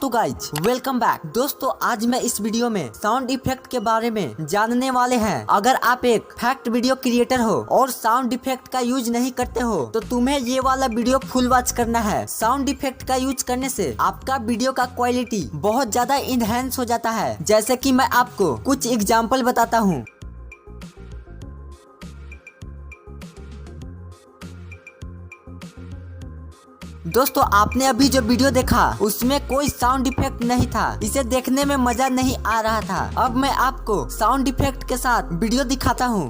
तो guys welcome back दोस्तों, आज मैं इस वीडियो में साउंड इफेक्ट के बारे में जानने वाले हैं। अगर आप एक फैक्ट वीडियो क्रिएटर हो और साउंड इफेक्ट का यूज नहीं करते हो तो तुम्हें ये वाला वीडियो फुल वॉच करना है। साउंड इफेक्ट का यूज करने से आपका वीडियो का क्वालिटी बहुत ज्यादा इनहेंस हो जाता है। जैसे कि मैं आपको कुछ एग्जाम्पल बताता हूँ। दोस्तों, आपने अभी जो वीडियो देखा उसमें कोई साउंड इफेक्ट नहीं था, इसे देखने में मजा नहीं आ रहा था। अब मैं आपको साउंड इफेक्ट के साथ वीडियो दिखाता हूँ।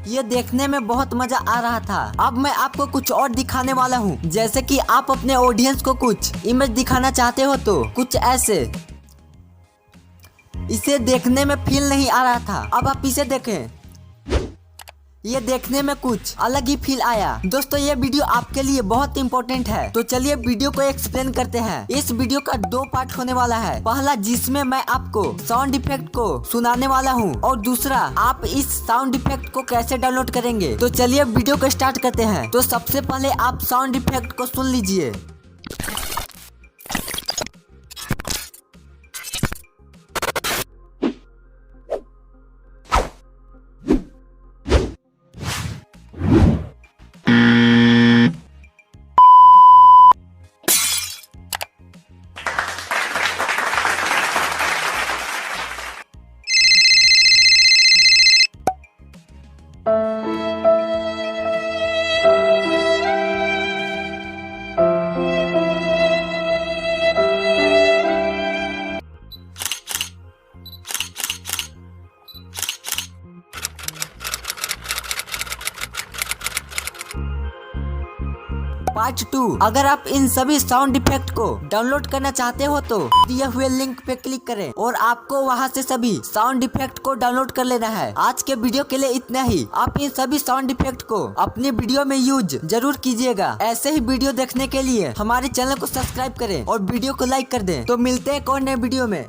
ये देखने में बहुत मजा आ रहा था। अब मैं आपको कुछ और दिखाने वाला हूँ। जैसे कि आप अपने ऑडियंस को कुछ इमेज दिखाना चाहते हो तो कुछ ऐसे। इसे देखने में फील नहीं आ रहा था, अब आप इसे देखें, ये देखने में कुछ अलग ही फील आया। दोस्तों, ये वीडियो आपके लिए बहुत इंपॉर्टेंट है, तो चलिए वीडियो को एक्सप्लेन करते हैं। इस वीडियो का 2 पार्ट होने वाला है। पहला जिसमें मैं आपको साउंड इफेक्ट को सुनाने वाला हूँ और दूसरा आप इस साउंड इफेक्ट को कैसे डाउनलोड करेंगे। तो चलिए वीडियो को स्टार्ट करते हैं। तो सबसे पहले आप साउंड इफेक्ट को सुन लीजिए। पार्ट 2, अगर आप इन सभी साउंड इफेक्ट को डाउनलोड करना चाहते हो तो दिए हुए लिंक पे क्लिक करें और आपको वहां से सभी साउंड इफेक्ट को डाउनलोड कर लेना है। आज के वीडियो के लिए इतना ही। आप इन सभी साउंड इफेक्ट को अपनी वीडियो में यूज जरूर कीजिएगा। ऐसे ही वीडियो देखने के लिए हमारे चैनल को सब्सक्राइब करें और वीडियो को लाइक कर दें। तो मिलते हैं एक और नए वीडियो में।